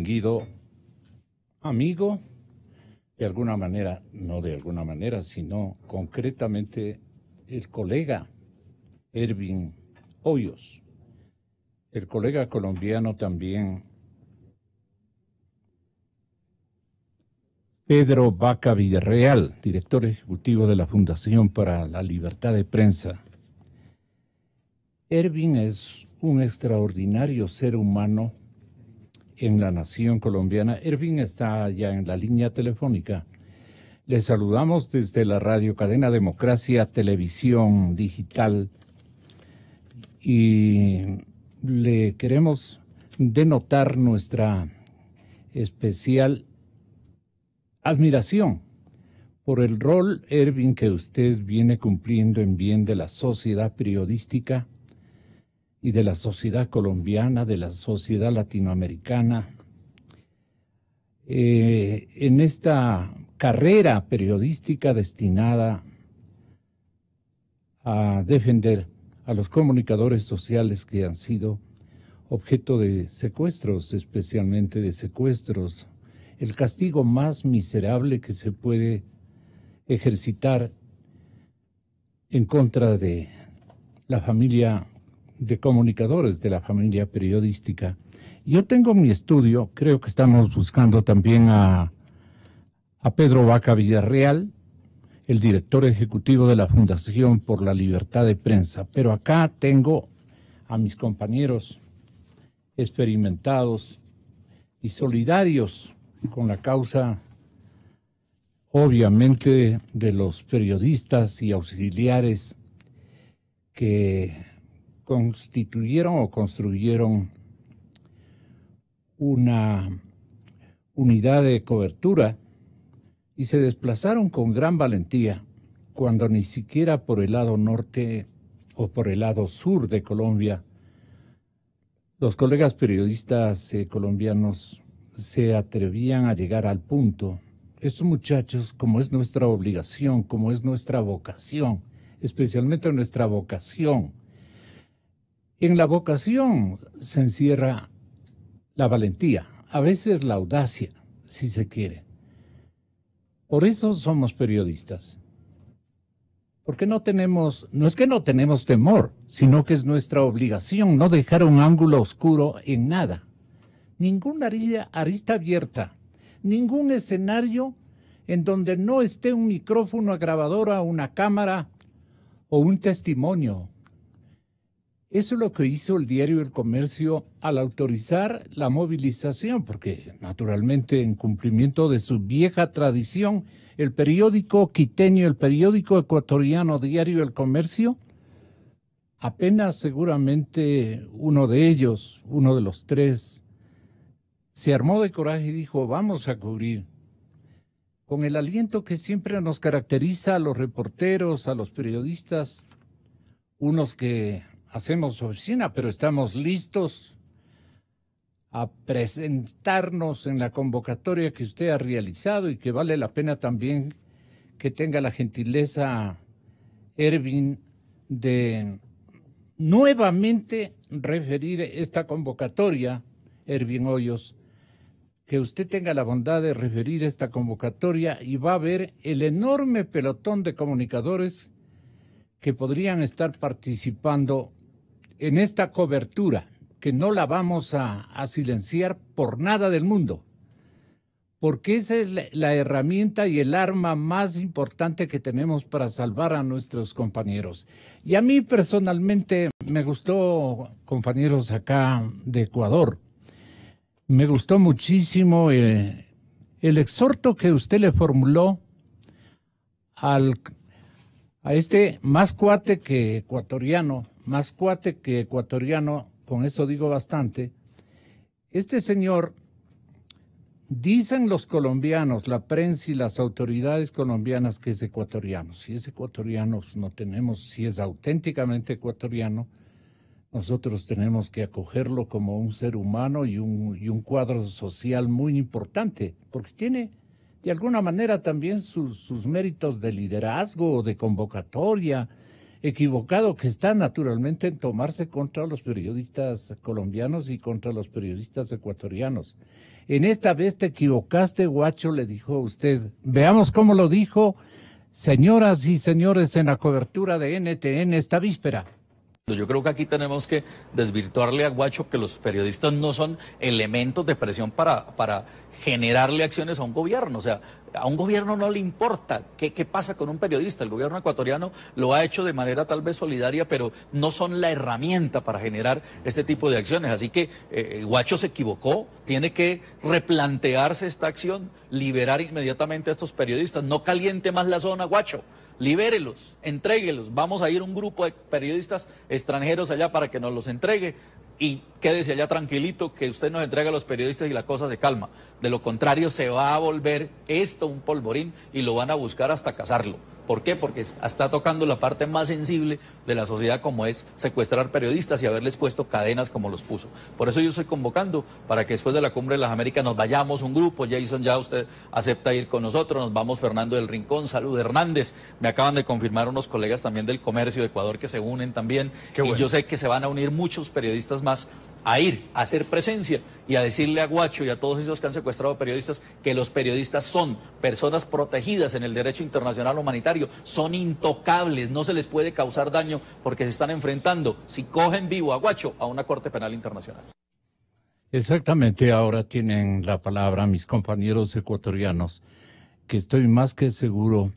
distinguido amigo, de alguna manera, no de alguna manera, sino concretamente el colega Ervin Hoyos, el colega colombiano también Pedro Vaca Villarreal, director ejecutivo de la Fundación para la Libertad de Prensa. Ervin es un extraordinario ser humano en la nación colombiana. Ervin está ya en la línea telefónica. Le saludamos desde la radio Cadena Democracia Televisión Digital y le queremos denotar nuestra especial admiración por el rol, Ervin, que usted viene cumpliendo en bien de la sociedad periodística y de la sociedad colombiana, de la sociedad latinoamericana, en esta carrera periodística destinada a defender a los comunicadores sociales que han sido objeto de secuestros, especialmente de secuestros, el castigo más miserable que se puede ejercitar en contra de la familia de comunicadores, de la familia periodística. Yo tengo mi estudio, creo que estamos buscando también a Pedro Vaca Villarreal, el director ejecutivo de la Fundación por la Libertad de Prensa, pero acá tengo a mis compañeros experimentados y solidarios con la causa, obviamente, de los periodistas y auxiliares que constituyeron o construyeron una unidad de cobertura y se desplazaron con gran valentía cuando ni siquiera por el lado norte o por el lado sur de Colombia los colegas periodistas colombianos se atrevían a llegar al punto. Estos muchachos, como es nuestra obligación, como es nuestra vocación, especialmente nuestra vocación, en la vocación se encierra la valentía, a veces la audacia, si se quiere. Por eso somos periodistas. Porque no es que no tenemos temor, sino que es nuestra obligación no dejar un ángulo oscuro en nada. Ninguna arista abierta, ningún escenario en donde no esté un micrófono, una grabadora, una cámara o un testimonio. Eso es lo que hizo el diario El Comercio al autorizar la movilización, porque naturalmente en cumplimiento de su vieja tradición, el periódico quiteño, el periódico ecuatoriano Diario El Comercio, apenas seguramente uno de ellos, uno de los tres, se armó de coraje y dijo, vamos a cubrir, con el aliento que siempre nos caracteriza a los reporteros, a los periodistas, unos que hacemos oficina, pero estamos listos a presentarnos en la convocatoria que usted ha realizado y que vale la pena también que tenga la gentileza, Ervin, de nuevamente referir esta convocatoria, Ervin Hoyos, que usted tenga la bondad de referir esta convocatoria y va a ver el enorme pelotón de comunicadores que podrían estar participando en esta cobertura, que no la vamos a silenciar por nada del mundo, porque esa es la herramienta y el arma más importante que tenemos para salvar a nuestros compañeros. Y a mí personalmente me gustó, compañeros acá de Ecuador, me gustó muchísimo el exhorto que usted le formuló a este más cuate que ecuatoriano, con eso digo bastante. Este señor, dicen los colombianos, la prensa y las autoridades colombianas que es ecuatoriano. Si es ecuatoriano, pues no tenemos, si es auténticamente ecuatoriano, nosotros tenemos que acogerlo como un ser humano y un cuadro social muy importante, porque tiene de alguna manera también sus méritos de liderazgo o de convocatoria, equivocado que está naturalmente en tomarse contra los periodistas colombianos y contra los periodistas ecuatorianos. En esta vez te equivocaste, Guacho, le dijo usted. Veamos cómo lo dijo, señoras y señores, en la cobertura de NTN esta víspera. Yo creo que aquí tenemos que desvirtuarle a Guacho que los periodistas no son elementos de presión para generarle acciones a un gobierno. O sea, a un gobierno no le importa qué pasa con un periodista. El gobierno ecuatoriano lo ha hecho de manera tal vez solidaria, pero no son la herramienta para generar este tipo de acciones. Así que Guacho se equivocó, tiene que replantearse esta acción, liberar inmediatamente a estos periodistas. No caliente más la zona, Guacho. Libérelos, entréguelos. Vamos a ir un grupo de periodistas extranjeros allá para que nos los entregue y quédese allá tranquilito que usted nos entrega a los periodistas y la cosa se calma. De lo contrario se va a volver esto un polvorín y lo van a buscar hasta cazarlo. ¿Por qué? Porque está tocando la parte más sensible de la sociedad, como es secuestrar periodistas y haberles puesto cadenas como los puso. Por eso yo estoy convocando para que después de la Cumbre de las Américas nos vayamos un grupo. Jason, ya usted acepta ir con nosotros, nos vamos Fernando del Rincón, Salud Hernández. Me acaban de confirmar unos colegas también del comercio de Ecuador que se unen también. Qué bueno. Y yo sé que se van a unir muchos periodistas más a ir, a hacer presencia y a decirle a Guacho y a todos esos que han secuestrado periodistas que los periodistas son personas protegidas en el derecho internacional humanitario, son intocables, no se les puede causar daño porque se están enfrentando, si cogen vivo a Guacho, a una Corte Penal Internacional. Exactamente, ahora tienen la palabra mis compañeros ecuatorianos, que estoy más que seguro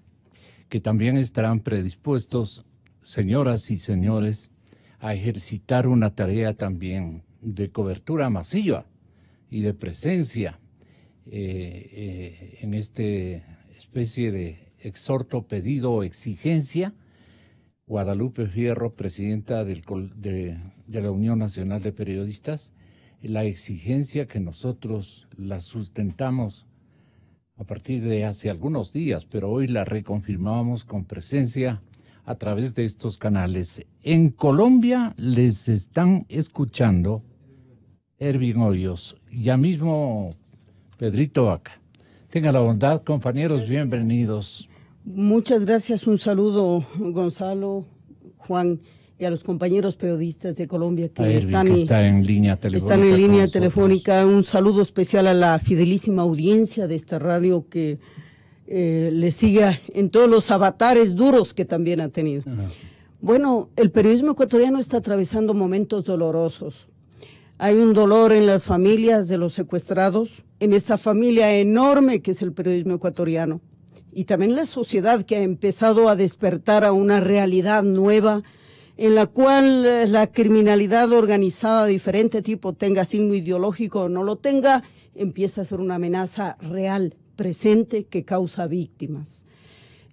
que también estarán predispuestos, señoras y señores, a ejercitar una tarea también de cobertura masiva y de presencia en este especie de exhorto, pedido o exigencia. Guadalupe Fierro, presidenta de la Unión Nacional de Periodistas, la exigencia que nosotros la sustentamos a partir de hace algunos días, pero hoy la reconfirmamos con presencia a través de estos canales. En Colombia les están escuchando Ervin Hoyos, ya mismo Pedrito Vaca. Tenga la bondad, compañeros, bienvenidos. Muchas gracias, un saludo, Gonzalo, Juan, y a los compañeros periodistas de Colombia que está en línea telefónica. Un saludo especial a la fidelísima audiencia de esta radio que le siga en todos los avatares duros que también ha tenido. Bueno, el periodismo ecuatoriano está atravesando momentos dolorosos. Hay un dolor en las familias de los secuestrados, en esta familia enorme que es el periodismo ecuatoriano, y también la sociedad que ha empezado a despertar a una realidad nueva en la cual la criminalidad organizada de diferente tipo, tenga signo ideológico o no lo tenga, empieza a ser una amenaza real, presente, que causa víctimas.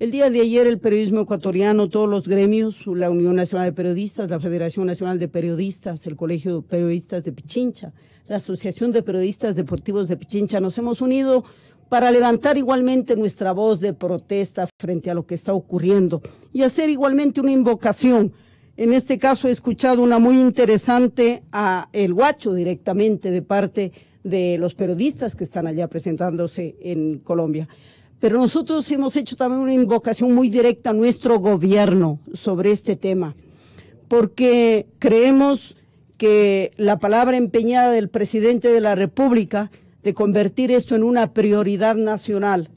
El día de ayer el periodismo ecuatoriano, todos los gremios, la Unión Nacional de Periodistas, la Federación Nacional de Periodistas, el Colegio de Periodistas de Pichincha, la Asociación de Periodistas Deportivos de Pichincha, nos hemos unido para levantar igualmente nuestra voz de protesta frente a lo que está ocurriendo y hacer igualmente una invocación. En este caso he escuchado una muy interesante a El Guacho directamente de parte de los periodistas que están allá presentándose en Colombia. Pero nosotros hemos hecho también una invocación muy directa a nuestro gobierno sobre este tema, porque creemos que la palabra empeñada del presidente de la República de convertir esto en una prioridad nacional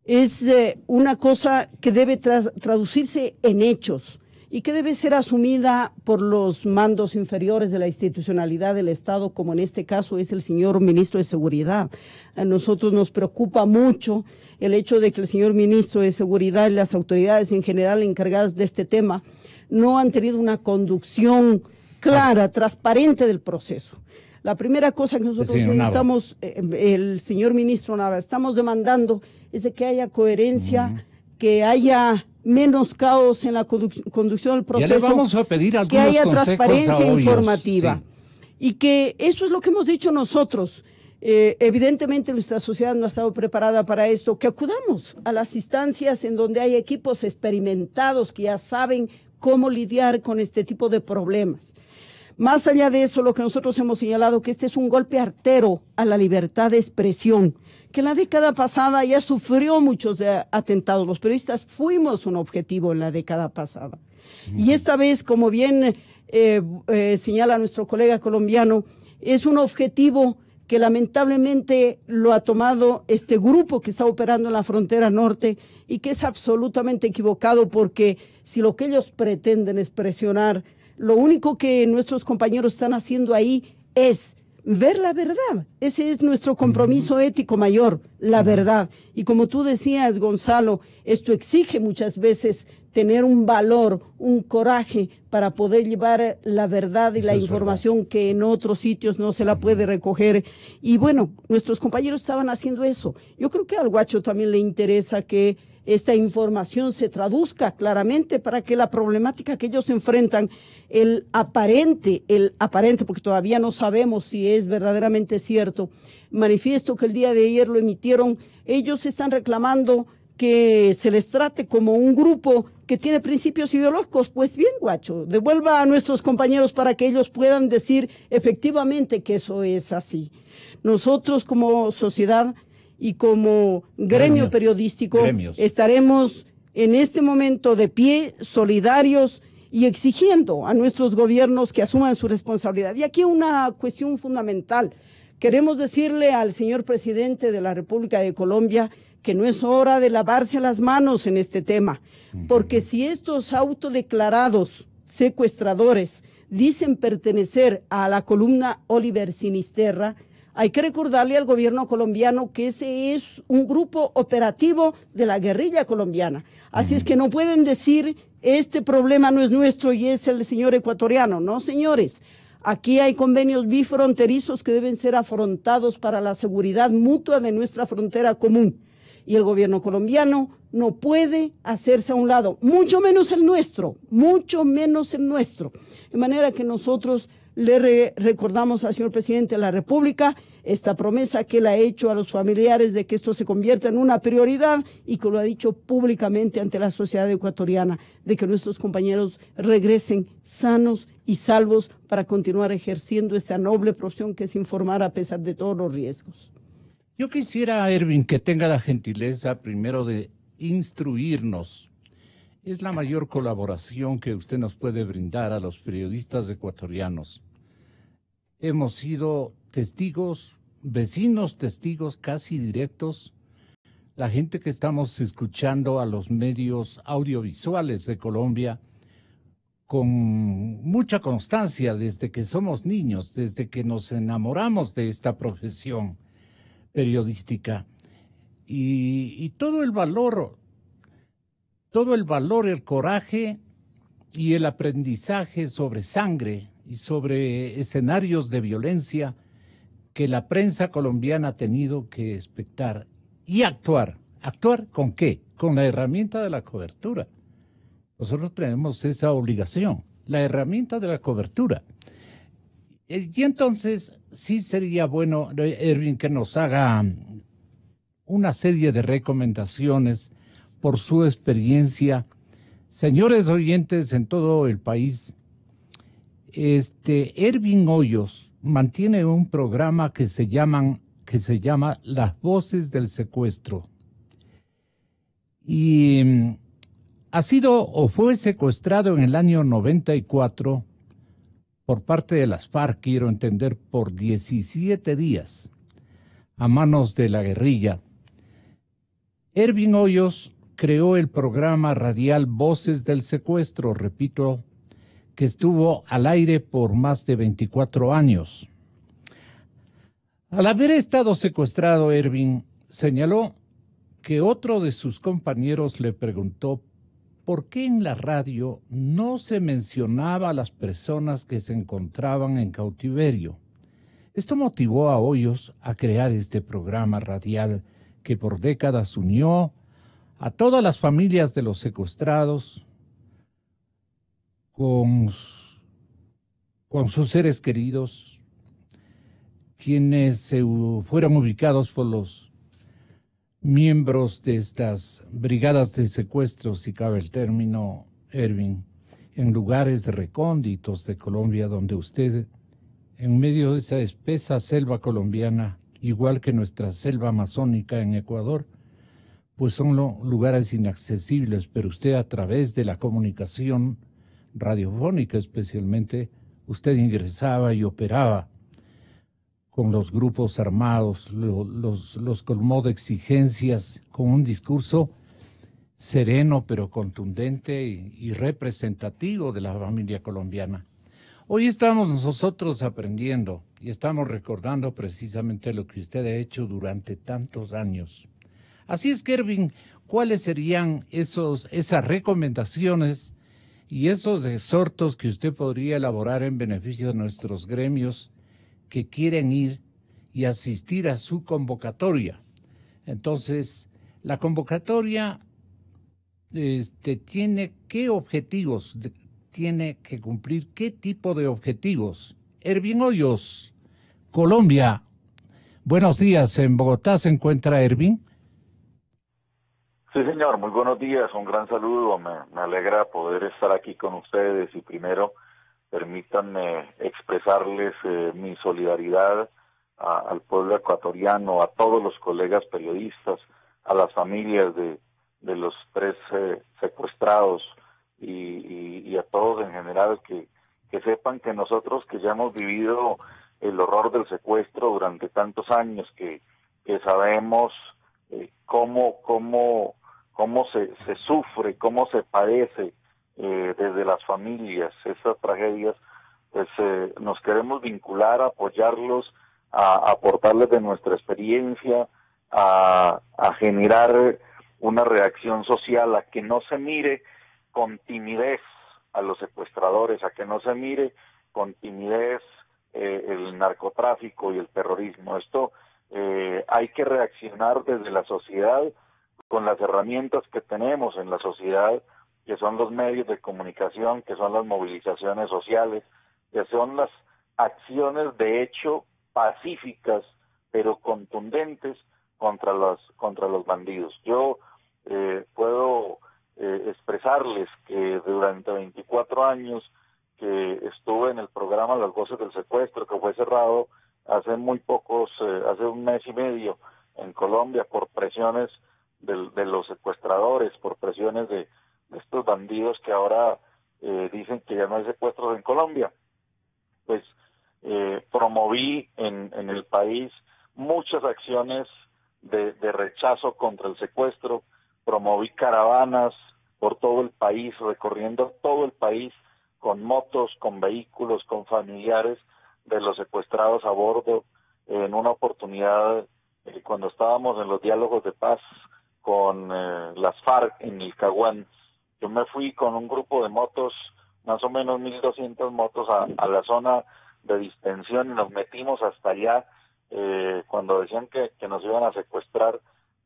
es una cosa que debe traducirse en hechos y que debe ser asumida por los mandos inferiores de la institucionalidad del Estado, como en este caso es el señor ministro de Seguridad. A nosotros nos preocupa mucho el hecho de que el señor ministro de Seguridad y las autoridades en general encargadas de este tema no han tenido una conducción clara, transparente del proceso. La primera cosa que nosotros estamos, el señor ministro Navas, estamos demandando es de que haya coherencia, que haya menos caos en la conducción del proceso, ya le vamos a pedir que haya transparencia informativa, y que eso es lo que hemos dicho nosotros. Evidentemente nuestra sociedad no ha estado preparada para esto, que acudamos a las instancias en donde hay equipos experimentados que ya saben cómo lidiar con este tipo de problemas. Más allá de eso, lo que nosotros hemos señalado que este es un golpe artero a la libertad de expresión, que en la década pasada ya sufrió muchos atentados. Los periodistas fuimos un objetivo en la década pasada. Y esta vez, como bien señala nuestro colega colombiano, es un objetivo que lamentablemente lo ha tomado este grupo que está operando en la frontera norte y que es absolutamente equivocado, porque si lo que ellos pretenden es presionar, lo único que nuestros compañeros están haciendo ahí es ver la verdad. Ese es nuestro compromiso ético mayor, la verdad. Y como tú decías, Gonzalo, esto exige muchas veces tener un valor, un coraje para poder llevar la verdad y la información que en otros sitios no se la puede recoger. Y bueno, nuestros compañeros estaban haciendo eso. Yo creo que al Guacho también le interesa que esta información se traduzca claramente para que la problemática que ellos enfrentan, el aparente, porque todavía no sabemos si es verdaderamente cierto, manifiesto que el día de ayer lo emitieron, ellos están reclamando que se les trate como un grupo que tiene principios ideológicos. Pues bien, Guacho, devuelva a nuestros compañeros para que ellos puedan decir efectivamente que eso es así. Nosotros como sociedad y como gremio periodístico estaremos en este momento de pie, solidarios y exigiendo a nuestros gobiernos que asuman su responsabilidad. Y aquí una cuestión fundamental. Queremos decirle al señor presidente de la República de Colombia que no es hora de lavarse las manos en este tema, porque si estos autodeclarados secuestradores dicen pertenecer a la columna Oliver Sinisterra, hay que recordarle al gobierno colombiano que ese es un grupo operativo de la guerrilla colombiana. Así es que no pueden decir, este problema no es nuestro y es el señor ecuatoriano. No, señores. Aquí hay convenios bifronterizos que deben ser afrontados para la seguridad mutua de nuestra frontera común. Y el gobierno colombiano no puede hacerse a un lado, mucho menos el nuestro, mucho menos el nuestro. De manera que nosotros le recordamos al señor presidente de la República esta promesa que él ha hecho a los familiares de que esto se convierta en una prioridad y que lo ha dicho públicamente ante la sociedad ecuatoriana, de que nuestros compañeros regresen sanos y salvos para continuar ejerciendo esta noble profesión que es informar a pesar de todos los riesgos. Yo quisiera, Ervin, que tenga la gentileza primero de instruirnos. Es la mayor colaboración que usted nos puede brindar a los periodistas ecuatorianos. Hemos sido testigos, vecinos testigos casi directos, la gente que estamos escuchando a los medios audiovisuales de Colombia con mucha constancia desde que somos niños, desde que nos enamoramos de esta profesión periodística. Y todo el valor, el coraje y el aprendizaje sobre sangre y sobre escenarios de violencia que la prensa colombiana ha tenido que expectar y actuar. ¿Actuar con qué? Con la herramienta de la cobertura. Nosotros tenemos esa obligación, la herramienta de la cobertura. Y entonces sí sería bueno, Ervin, que nos haga una serie de recomendaciones por su experiencia. Señores oyentes en todo el país, Ervin Hoyos mantiene un programa que se llama Las Voces del Secuestro. Y ha sido o fue secuestrado en el año 94 por parte de las FARC, quiero entender, por 17 días a manos de la guerrilla. Ervin Hoyos creó el programa radial Voces del Secuestro, repito, que estuvo al aire por más de 24 años. Al haber estado secuestrado, Ervin señaló que otro de sus compañeros le preguntó por qué en la radio no se mencionaba a las personas que se encontraban en cautiverio. Esto motivó a Hoyos a crear este programa radial que por décadas unió a todas las familias de los secuestrados con sus seres queridos, quienes fueron ubicados por los miembros de estas brigadas de secuestro, si cabe el término, Ervin, en lugares recónditos de Colombia, donde usted, en medio de esa espesa selva colombiana, igual que nuestra selva amazónica en Ecuador, pues son lugares inaccesibles, pero usted a través de la comunicación radiofónica especialmente, usted ingresaba y operaba con los grupos armados, los colmó de exigencias con un discurso sereno pero contundente y representativo de la familia colombiana. Hoy estamos nosotros aprendiendo y estamos recordando precisamente lo que usted ha hecho durante tantos años. Así es, Kervin, ¿cuáles serían esas recomendaciones y esos exhortos que usted podría elaborar en beneficio de nuestros gremios que quieren ir y asistir a su convocatoria? Entonces, la convocatoria tiene qué objetivos tiene que cumplir, qué tipo de objetivos. Ervin Hoyos, Colombia. Buenos días, en Bogotá se encuentra Ervin. Sí, señor, muy buenos días, un gran saludo, me alegra poder estar aquí con ustedes y primero permítanme expresarles mi solidaridad al pueblo ecuatoriano, a todos los colegas periodistas, a las familias de los 3 secuestrados y a todos en general que sepan que nosotros que ya hemos vivido el horror del secuestro durante tantos años, que sabemos cómo se sufre, cómo se padece desde las familias estas tragedias, pues nos queremos vincular, apoyarlos, a aportarles de nuestra experiencia, a generar una reacción social, a que no se mire con timidez a los secuestradores, a que no se mire con timidez el narcotráfico y el terrorismo. Esto hay que reaccionar desde la sociedad con las herramientas que tenemos en la sociedad, que son los medios de comunicación, que son las movilizaciones sociales, que son las acciones de hecho pacíficas pero contundentes contra los bandidos. Yo puedo expresarles que durante 24 años que estuve en el programa Las Voces del Secuestro, que fue cerrado hace hace un mes y medio en Colombia por presiones de los secuestradores, por presiones de estos bandidos que ahora dicen que ya no hay secuestros en Colombia, pues promoví en el país muchas acciones de rechazo contra el secuestro, promoví caravanas por todo el país, recorriendo todo el país con motos, con vehículos, con familiares de los secuestrados a bordo. En una oportunidad, cuando estábamos en los diálogos de paz con las FARC en el Caguán, yo me fui con un grupo de motos, más o menos 1.200 motos a la zona de distensión y nos metimos hasta allá. Cuando decían que nos iban a secuestrar,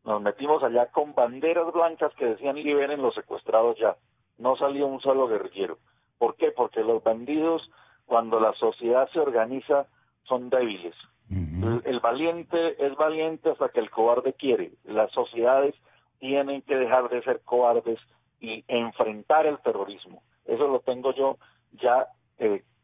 nos metimos allá con banderas blancas que decían liberen los secuestrados ya. No salió un solo guerrillero. ¿Por qué? Porque los bandidos, cuando la sociedad se organiza, son débiles. El valiente es valiente hasta que el cobarde quiere. Las sociedades tienen que dejar de ser cobardes y enfrentar el terrorismo. Eso lo tengo yo ya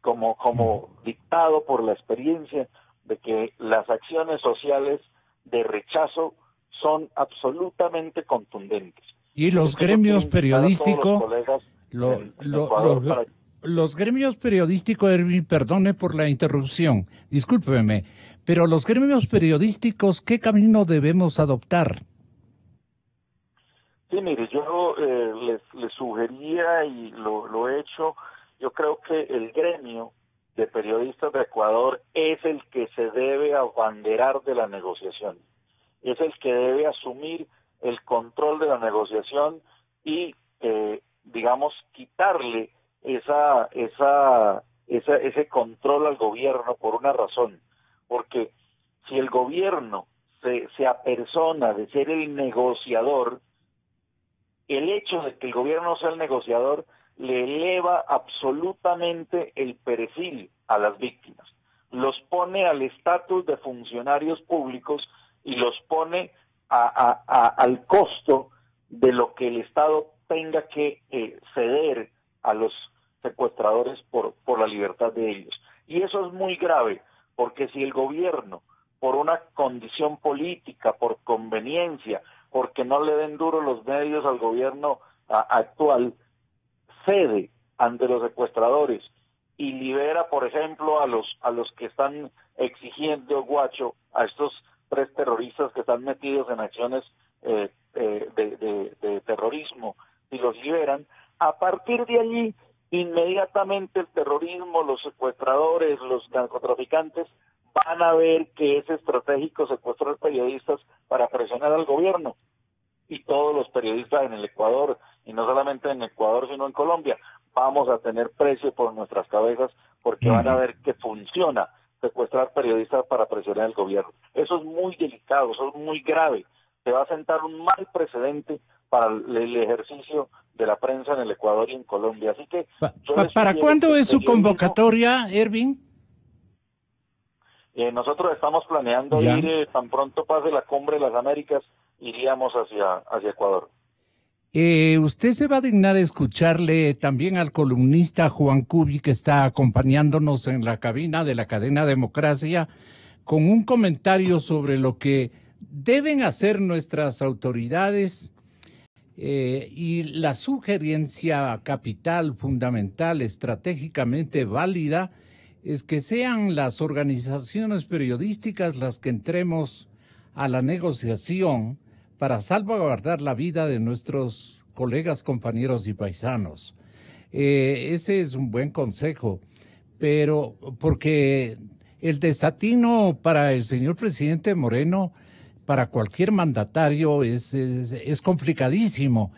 como dictado por la experiencia de que las acciones sociales de rechazo son absolutamente contundentes. Y los gremios periodísticos, los gremios periodísticos, Ervin, perdone por la interrupción, discúlpeme, pero los gremios periodísticos, ¿qué camino debemos adoptar? Sí, mire, yo les sugería y lo he hecho. Yo creo que el gremio de periodistas de Ecuador es el que se debe abanderar de la negociación, es el que debe asumir el control de la negociación y, digamos, quitarle ese control al gobierno por una razón, porque si el gobierno se apersona de ser el negociador, el hecho de que el gobierno sea el negociador le eleva absolutamente el perfil a las víctimas, los pone al estatus de funcionarios públicos y los pone al costo de lo que el Estado tenga que ceder a los secuestradores por la libertad de ellos. Y eso es muy grave, porque si el gobierno, por una condición política, por conveniencia, porque no le den duro los medios al gobierno actual, cede ante los secuestradores y libera, por ejemplo, a los que están exigiendo, Guacho, a estos 3 terroristas que están metidos en acciones de terrorismo, si los liberan, a partir de allí, inmediatamente el terrorismo, los secuestradores, los narcotraficantes, van a ver que es estratégico secuestrar periodistas para presionar al gobierno. Y todos los periodistas en el Ecuador, y no solamente en Ecuador, sino en Colombia, vamos a tener precio por nuestras cabezas porque van a ver que funciona secuestrar periodistas para presionar al gobierno. Eso es muy delicado, eso es muy grave. Se va a sentar un mal precedente para el ejercicio de la prensa en el Ecuador y en Colombia. Así que ¿Para cuándo es su convocatoria, Ervin? Nosotros estamos planeando ir, tan pronto pase la Cumbre de las Américas, iríamos hacia Ecuador. ¿Usted se va a dignar a escucharle también al columnista Juan Cubi, que está acompañándonos en la cabina de la cadena Democracia, con un comentario sobre lo que deben hacer nuestras autoridades y la sugerencia capital, fundamental, estratégicamente válida, es que sean las organizaciones periodísticas las que entremos a la negociación para salvaguardar la vida de nuestros colegas, compañeros y paisanos. Ese es un buen consejo, pero porque el desatino para el señor presidente Moreno, para cualquier mandatario, es complicadísimo.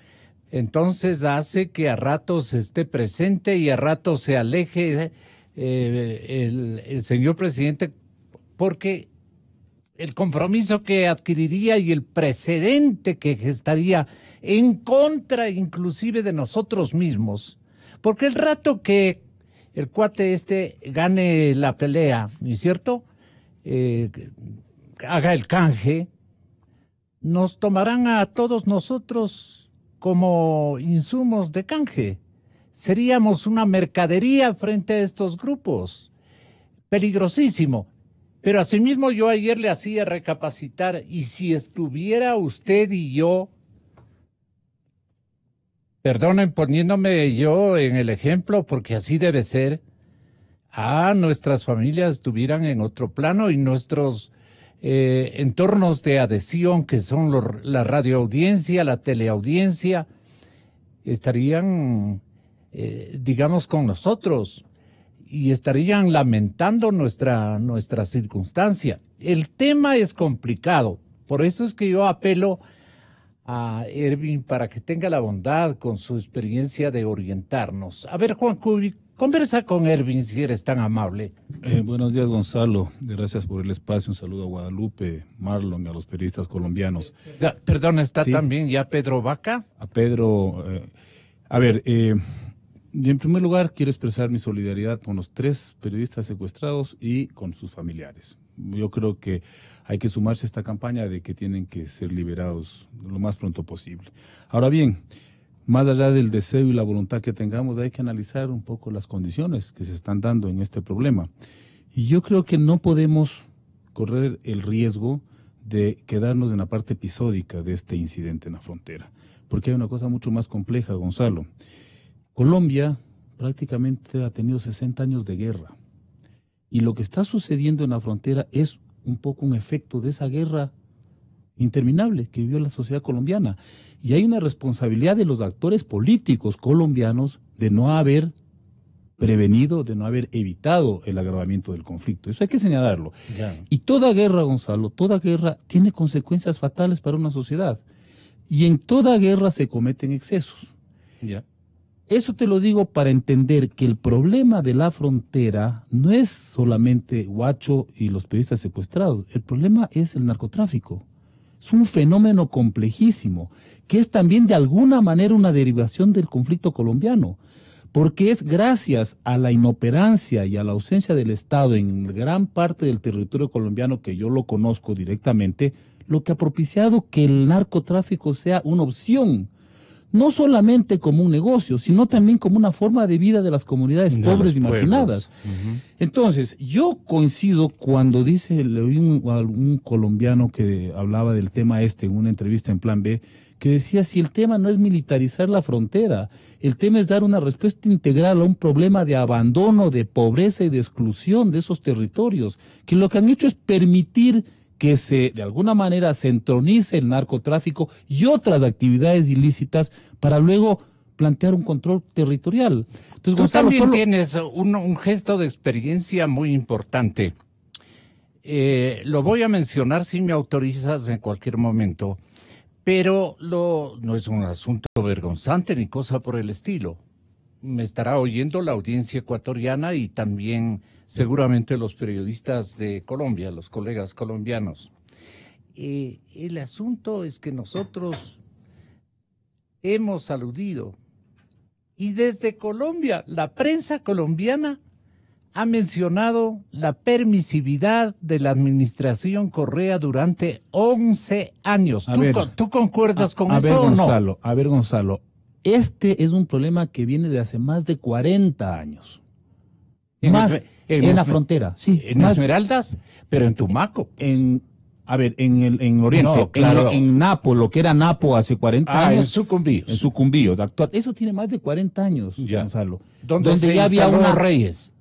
Entonces hace que a ratos esté presente y a ratos se aleje el señor presidente, porque el compromiso que adquiriría y el precedente que gestaría en contra inclusive de nosotros mismos, porque el rato que el cuate gane la pelea, ¿no es cierto? Haga el canje, nos tomarán a todos nosotros como insumos de canje. Seríamos una mercadería frente a estos grupos. Peligrosísimo. Pero asimismo yo ayer le hacía recapacitar, y si estuviera usted y yo, perdonen poniéndome yo en el ejemplo, porque así debe ser, nuestras familias estuvieran en otro plano y nuestros entornos de adhesión, que son la radioaudiencia, la teleaudiencia, estarían, digamos, con nosotros y estarían lamentando nuestra circunstancia. El tema es complicado, por eso es que yo apelo a Ervin para que tenga la bondad con su experiencia de orientarnos. A ver, Juan Cubi, conversa con Ervin si eres tan amable. Buenos días, Gonzalo. Gracias por el espacio. Un saludo a Guadalupe, Marlon y a los periodistas colombianos. Perdón, ¿está también ya Pedro Vaca? A Pedro. Y en primer lugar quiero expresar mi solidaridad con los 3 periodistas secuestrados y con sus familiares. Yo creo que hay que sumarse a esta campaña de que tienen que ser liberados lo más pronto posible. Ahora bien, más allá del deseo y la voluntad que tengamos, hay que analizar un poco las condiciones que se están dando en este problema. Y yo creo que no podemos correr el riesgo de quedarnos en la parte episódica de este incidente en la frontera, porque hay una cosa mucho más compleja, Gonzalo. Colombia prácticamente ha tenido 60 años de guerra, y lo que está sucediendo en la frontera es un poco un efecto de esa guerra interminable que vivió la sociedad colombiana. Y hay una responsabilidad de los actores políticos colombianos de no haber prevenido, de no haber evitado el agravamiento del conflicto. Eso hay que señalarlo. Ya. Y toda guerra, Gonzalo, toda guerra tiene consecuencias fatales para una sociedad. Y en toda guerra se cometen excesos. Ya. Eso te lo digo para entender que el problema de la frontera no es solamente Guacho y los periodistas secuestrados. El problema es el narcotráfico. Es un fenómeno complejísimo, que es también de alguna manera una derivación del conflicto colombiano, porque es gracias a la inoperancia y a la ausencia del Estado en gran parte del territorio colombiano, que yo lo conozco directamente, lo que ha propiciado que el narcotráfico sea una opción. no solamente como un negocio, sino también como una forma de vida de las comunidades pobres y marginadas. Entonces, yo coincido cuando leí un colombiano que hablaba del tema en una entrevista en Plan B, que decía, si el tema no es militarizar la frontera, el tema es dar una respuesta integral a un problema de abandono, de pobreza y de exclusión de esos territorios, que lo que han hecho es permitir que de alguna manera se entronice el narcotráfico y otras actividades ilícitas para luego plantear un control territorial. Entonces, Gonzalo, también tienes un gesto de experiencia muy importante. Lo voy a mencionar si me autorizas en cualquier momento, pero no es un asunto vergonzante ni cosa por el estilo. Me estará oyendo la audiencia ecuatoriana y también seguramente los periodistas de Colombia, los colegas colombianos. El asunto es que nosotros hemos aludido, y desde Colombia, la prensa colombiana ha mencionado la permisividad de la administración Correa durante 11 años. ¿Tú concuerdas con eso o no? A ver, Gonzalo, este es un problema que viene de hace más de 40 años. En la frontera, sí. En Esmeraldas, pero en Tumaco. En Oriente, no, claro. en Napo, lo que era Napo hace 40 años. En Sucumbíos. En Sucumbíos, actual. Eso tiene más de 40 años, ya. Gonzalo. Donde ya había Reyes.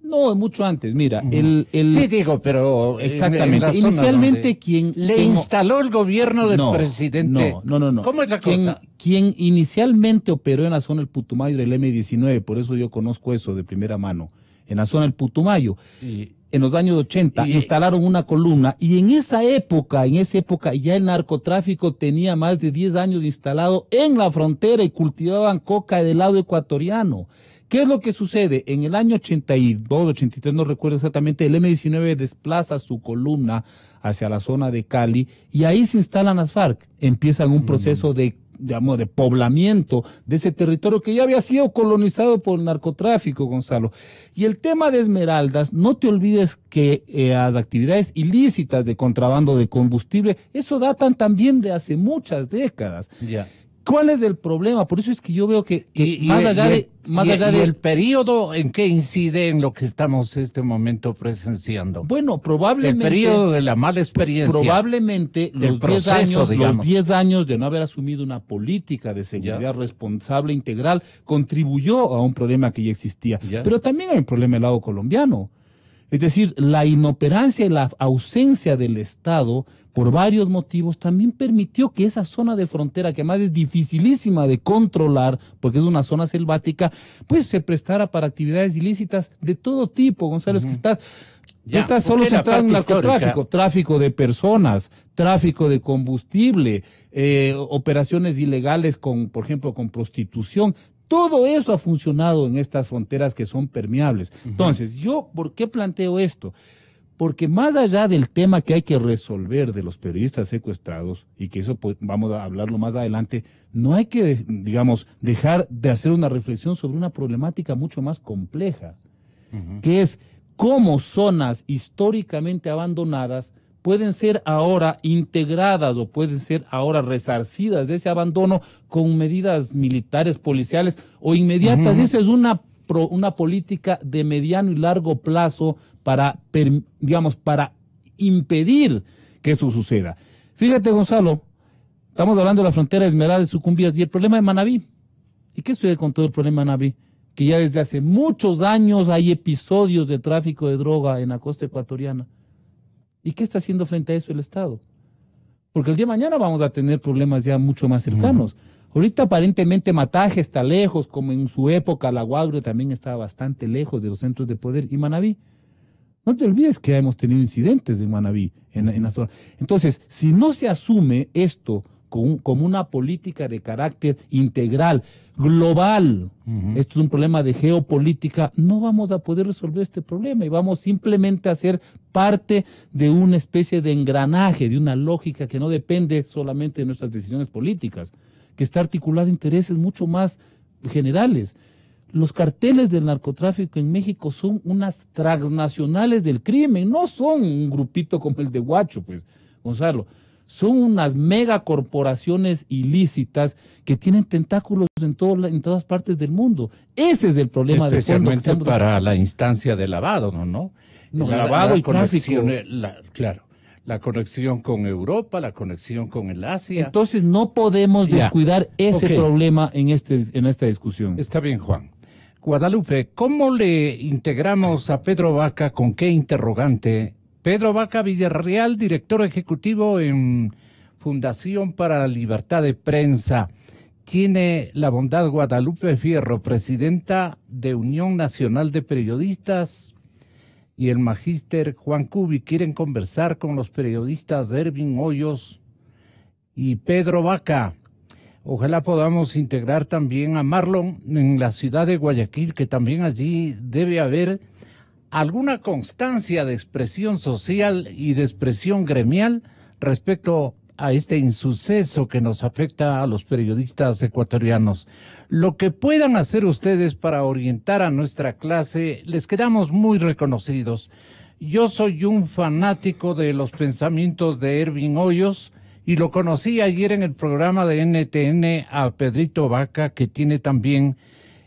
No, mucho antes, mira. Sí, digo, pero... Exactamente. Inicialmente quien instaló el gobierno del presidente. No. ¿Cómo es la cosa? Quien inicialmente operó en la zona del Putumayo del M-19, por eso yo conozco eso de primera mano, en la zona del Putumayo, en los años 80, instalaron una columna, y en esa época ya el narcotráfico tenía más de 10 años instalado en la frontera y cultivaban coca del lado ecuatoriano. ¿Qué es lo que sucede? En el año 82, 83, no recuerdo exactamente, el M-19 desplaza su columna hacia la zona de Cali y ahí se instalan las FARC. Empiezan un proceso de poblamiento de ese territorio que ya había sido colonizado por el narcotráfico, Gonzalo. Y el tema de Esmeraldas, no te olvides que las actividades ilícitas de contrabando de combustible, eso datan también de hace muchas décadas. Ya. ¿Cuál es el problema? Por eso es que yo veo que el periodo en que incide en lo que estamos en este momento presenciando. Bueno, probablemente... El periodo de la mala experiencia. Probablemente los 10 años de no haber asumido una política de seguridad responsable integral contribuyó a un problema que ya existía. Pero también hay un problema del lado colombiano. Es decir, la inoperancia y la ausencia del Estado, por varios motivos, también permitió que esa zona de frontera, que además es dificilísima de controlar, porque es una zona selvática, pues se prestara para actividades ilícitas de todo tipo, Gonzalo, es que estás solo centrado en el narcotráfico, tráfico de personas, tráfico de combustible, operaciones ilegales por ejemplo, con prostitución. Todo eso ha funcionado en estas fronteras que son permeables. Entonces, ¿por qué planteo esto? Porque más allá del tema que hay que resolver de los periodistas secuestrados, y que eso vamos a hablarlo más adelante, no hay que, dejar de hacer una reflexión sobre una problemática mucho más compleja, que es cómo zonas históricamente abandonadas pueden ser ahora integradas o pueden ser ahora resarcidas de ese abandono con medidas militares, policiales o inmediatas. Esa es una política de mediano y largo plazo para impedir que eso suceda. Fíjate, Gonzalo, estamos hablando de la frontera de Esmeraldas, Sucumbíos y el problema de Manabí. ¿Y qué sucede con todo el problema de Manabí? Que ya desde hace muchos años hay episodios de tráfico de droga en la costa ecuatoriana. ¿Y qué está haciendo frente a eso el Estado? Porque el día de mañana vamos a tener problemas ya mucho más cercanos. Ahorita aparentemente Mataje está lejos, como en su época La Guagre también estaba bastante lejos de los centros de poder, y Manabí. No te olvides que hemos tenido incidentes en Manabí, en la zona. Entonces, si no se asume esto como una política de carácter integral, global, esto es un problema de geopolítica, no vamos a poder resolver este problema y vamos simplemente a ser parte de una especie de engranaje, de una lógica que no depende solamente de nuestras decisiones políticas, que está articulada en intereses mucho más generales. Los carteles del narcotráfico en México son unas transnacionales del crimen, no son un grupito como el de Huacho, pues, Gonzalo. Son unas megacorporaciones ilícitas que tienen tentáculos en todas partes del mundo. Ese es el problema de fondo que estamos para la instancia de lavado, ¿no? Lavado y tráfico. Claro, la conexión con Europa, la conexión con el Asia. Entonces no podemos descuidar ese problema en esta discusión. Está bien, Juan. Guadalupe, ¿cómo le integramos a Pedro Vaca? ¿Con qué interrogante? Pedro Vaca Villarreal, director ejecutivo en Fundación para la Libertad de Prensa. Tiene la bondad Guadalupe Fierro, presidenta de Unión Nacional de Periodistas, y el magíster Juan Cubi. Quieren conversar con los periodistas Ervin Hoyos y Pedro Vaca. Ojalá podamos integrar también a Marlon en la ciudad de Guayaquil, que también allí debe haber alguna constancia de expresión social y de expresión gremial respecto a este insuceso que nos afecta a los periodistas ecuatorianos. Lo que puedan hacer ustedes para orientar a nuestra clase, les quedamos muy reconocidos. Yo soy un fanático de los pensamientos de Ervin Hoyos y lo conocí ayer en el programa de NTN a Pedrito Vaca, que tiene también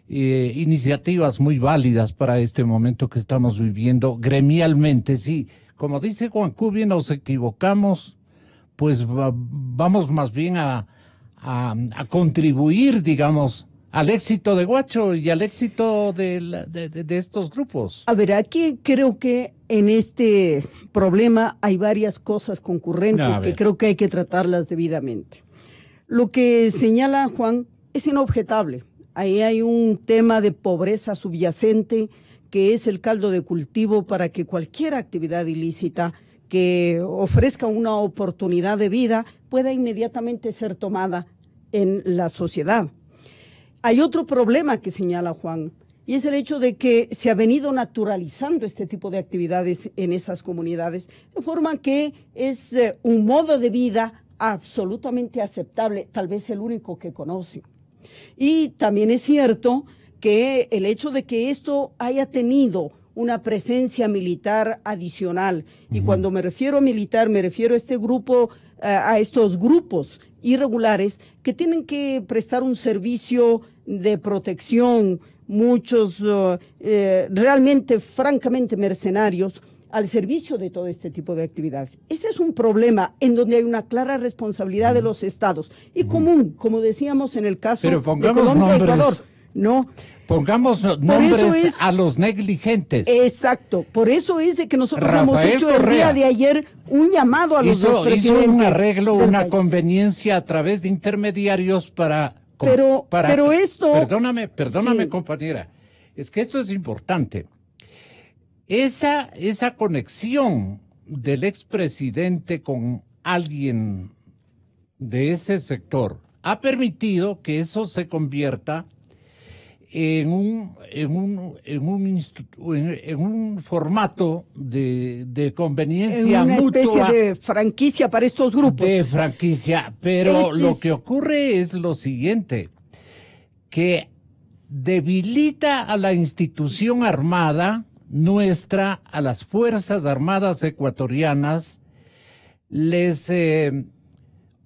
iniciativas muy válidas para este momento que estamos viviendo gremialmente. Sí, como dice Juan Cubi, nos equivocamos, pues vamos más bien a contribuir, digamos, al éxito de Guacho y al éxito de estos grupos. A ver, aquí creo que en este problema hay varias cosas concurrentes que creo que hay que tratarlas debidamente. Lo que señala Juan es inobjetable. Ahí hay un tema de pobreza subyacente que es el caldo de cultivo para que cualquier actividad ilícita que ofrezca una oportunidad de vida pueda inmediatamente ser tomada en la sociedad. Hay otro problema que señala Juan, y es el hecho de que se ha venido naturalizando este tipo de actividades en esas comunidades, de forma que es un modo de vida absolutamente aceptable, tal vez el único que conocen. Y también es cierto que el hecho de que esto haya tenido una presencia militar adicional, y cuando me refiero a militar, me refiero a este grupo, a estos grupos irregulares que tienen que prestar un servicio de protección, muchos realmente, francamente mercenarios, al servicio de todo este tipo de actividades. Ese es un problema en donde hay una clara responsabilidad de los estados y común, como decíamos en el caso de Colombia y Ecuador. No. Pongamos nombres a los negligentes. Exacto. Por eso es de que nosotros hemos hecho el día de ayer un llamado a los dos presidentes. Hizo un arreglo, una conveniencia a través de intermediarios para... Pero esto... Perdóname, sí, compañera. Es que esto es importante. Esa conexión del expresidente con alguien de ese sector ha permitido que eso se convierta en un formato de conveniencia mutua. En una especie de franquicia para estos grupos. De franquicia, pero lo que ocurre es lo siguiente, que debilita a la institución armada nuestra, a las Fuerzas Armadas ecuatorianas, les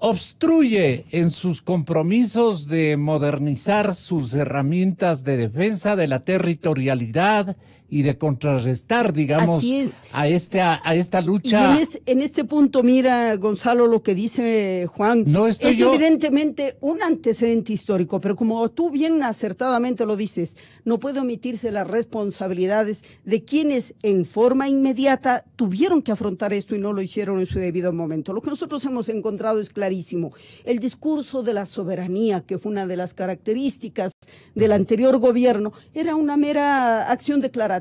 obstruye en sus compromisos de modernizar sus herramientas de defensa de la territorialidad y de contrarrestar, digamos, a esta lucha. Y en este punto, mira, Gonzalo, lo que dice Juan, evidentemente un antecedente histórico, pero como tú bien acertadamente lo dices, no puede omitirse las responsabilidades de quienes en forma inmediata tuvieron que afrontar esto y no lo hicieron en su debido momento. Lo que nosotros hemos encontrado es clarísimo. El discurso de la soberanía, que fue una de las características del anterior gobierno, era una mera acción declarativa,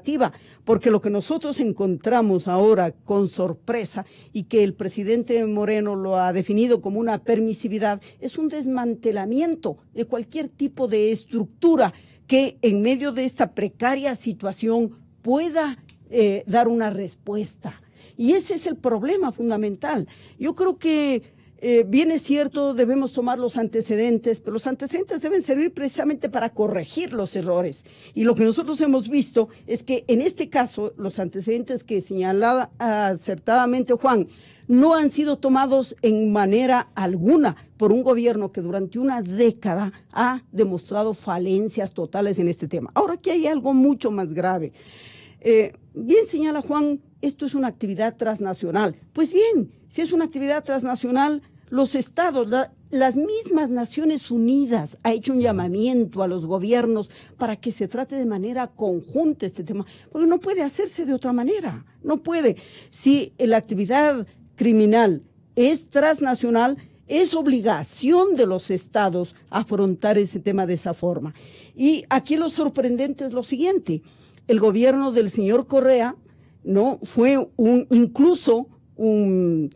porque lo que nosotros encontramos ahora con sorpresa y que el presidente Moreno lo ha definido como una permisividad es un desmantelamiento de cualquier tipo de estructura que en medio de esta precaria situación pueda dar una respuesta. Y ese es el problema fundamental. Yo creo que bien es cierto, debemos tomar los antecedentes, pero los antecedentes deben servir precisamente para corregir los errores. Y lo que nosotros hemos visto es que en este caso, los antecedentes que señalaba acertadamente Juan, no han sido tomados en manera alguna por un gobierno que durante una década ha demostrado falencias totales en este tema. Ahora aquí hay algo mucho más grave. Bien señala Juan, esto es una actividad transnacional. Pues bien, si es una actividad transnacional, los estados, las mismas Naciones Unidas ha hecho un llamamiento a los gobiernos para que se trate de manera conjunta este tema, porque no puede hacerse de otra manera, no puede. Si la actividad criminal es transnacional, es obligación de los estados afrontar ese tema de esa forma. Y aquí lo sorprendente es lo siguiente, el gobierno del señor Correa, ¿no? Fue incluso un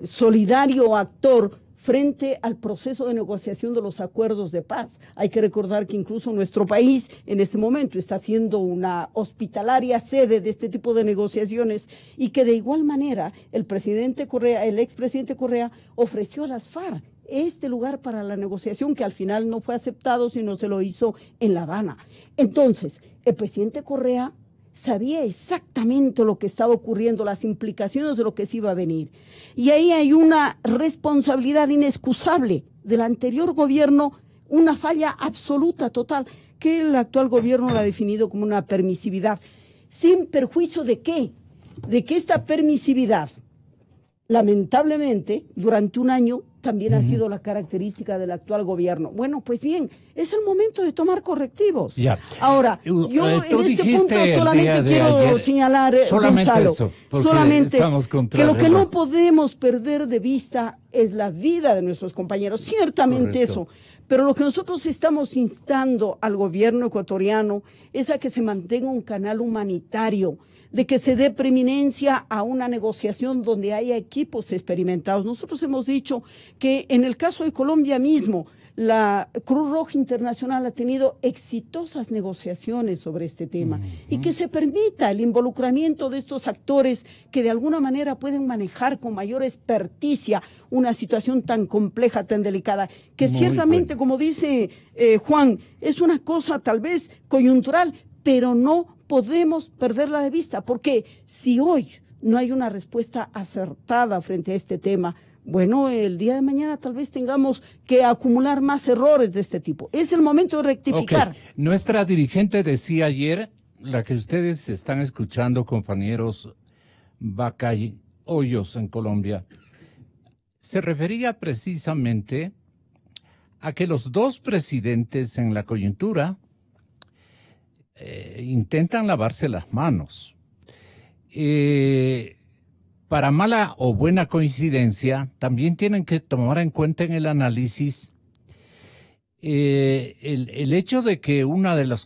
solidario actor frente al proceso de negociación de los acuerdos de paz. Hay que recordar que incluso nuestro país en este momento está siendo una hospitalaria sede de este tipo de negociaciones y que de igual manera el presidente Correa, el expresidente Correa, ofreció a las FARC este lugar para la negociación que al final no fue aceptado, sino se lo hizo en La Habana. Entonces, el presidente Correa sabía exactamente lo que estaba ocurriendo, las implicaciones de lo que se iba a venir. Y ahí hay una responsabilidad inexcusable del anterior gobierno, una falla absoluta, total, que el actual gobierno la ha definido como una permisividad. ¿Sin perjuicio de qué? De que esta permisividad, lamentablemente, durante un año también ha sido la característica del actual gobierno. Bueno, pues bien, es el momento de tomar correctivos. Ya. Ahora, yo en este punto solamente quiero señalar, Gonzalo, solamente que lo que no podemos perder de vista es la vida de nuestros compañeros. Ciertamente eso, pero lo que nosotros estamos instando al gobierno ecuatoriano es a que se mantenga un canal humanitario, de que se dé preeminencia a una negociación donde haya equipos experimentados. Nosotros hemos dicho que en el caso de Colombia mismo, la Cruz Roja Internacional ha tenido exitosas negociaciones sobre este tema y que se permita el involucramiento de estos actores que de alguna manera pueden manejar con mayor experticia una situación tan compleja, tan delicada, que ciertamente, como dice Juan, es una cosa tal vez coyuntural, pero no podemos perderla de vista, porque si hoy no hay una respuesta acertada frente a este tema, bueno, el día de mañana tal vez tengamos que acumular más errores de este tipo. Es el momento de rectificar. Okay. Nuestra dirigente decía ayer, la que ustedes están escuchando, compañeros Vaca y Hoyos en Colombia, se refería precisamente a que los dos presidentes en la coyuntura intentan lavarse las manos. Para mala o buena coincidencia, también tienen que tomar en cuenta en el análisis el hecho de que una de las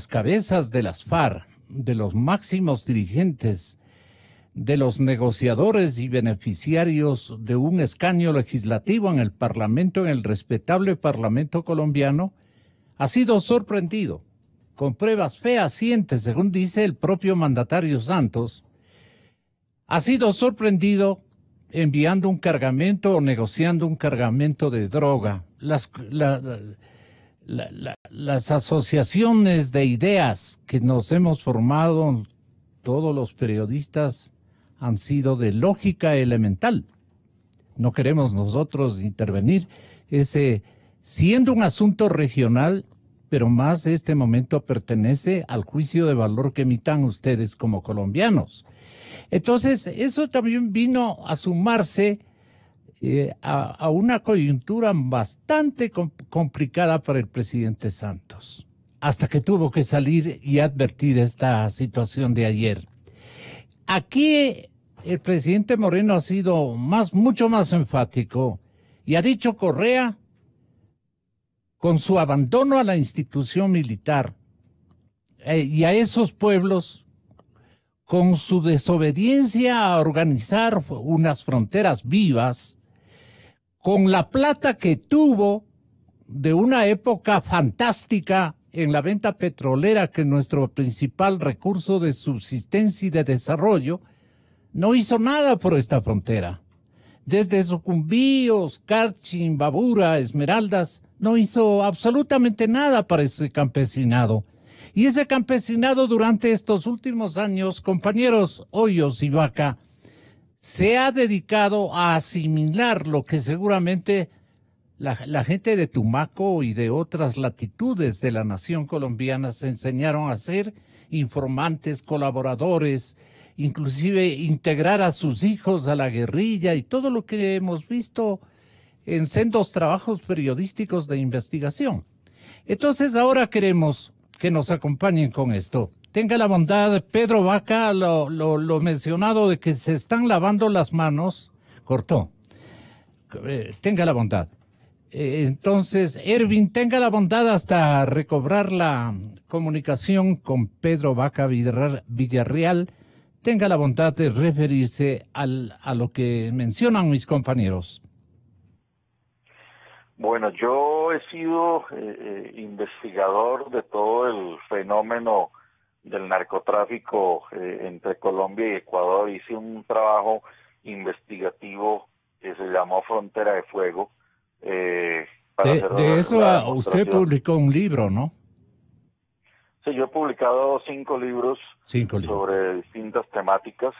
cabezas de las FARC, de los máximos dirigentes, de los negociadores y beneficiarios de un escaño legislativo en el Parlamento, en el respetable Parlamento colombiano, ha sido sorprendido con pruebas fehacientes, según dice el propio mandatario Santos, ha sido sorprendido enviando un cargamento o negociando un cargamento de droga. Las asociaciones de ideas que nos hemos formado, todos los periodistas, han sido de lógica elemental. No queremos nosotros intervenir, siendo un asunto regional, pero más este momento pertenece al juicio de valor que emitan ustedes como colombianos. Entonces, eso también vino a sumarse a una coyuntura bastante complicada para el presidente Santos, hasta que tuvo que salir y advertir esta situación de ayer. Aquí el presidente Moreno ha sido mucho más enfático y ha dicho Correa, con su abandono a la institución militar y a esos pueblos, con su desobediencia a organizar unas fronteras vivas, con la plata que tuvo de una época fantástica en la venta petrolera, que es nuestro principal recurso de subsistencia y de desarrollo, no hizo nada por esta frontera. desde Sucumbíos, Carchi, Imbabura, Esmeraldas, no hizo absolutamente nada para ese campesinado. Y ese campesinado durante estos últimos años, compañeros Hoyos y Vaca, se ha dedicado a asimilar lo que seguramente la gente de Tumaco y de otras latitudes de la nación colombiana se enseñaron a ser informantes, colaboradores, inclusive integrar a sus hijos a la guerrilla y todo lo que hemos visto en sendos trabajos periodísticos de investigación. Entonces ahora queremos que nos acompañen con esto. Tenga la bondad, Pedro Vaca, lo mencionado de que se están lavando las manos, cortó. Tenga la bondad. Entonces, Ervin, tenga la bondad hasta recobrar la comunicación con Pedro Vaca Villarreal. Tenga la bondad de referirse a lo que mencionan mis compañeros. Bueno, yo he sido investigador de todo el fenómeno del narcotráfico entre Colombia y Ecuador. Hice un trabajo investigativo que se llamó Frontera de Fuego. De eso usted publicó un libro, ¿no? Sí, yo he publicado 5 libros sobre distintas temáticas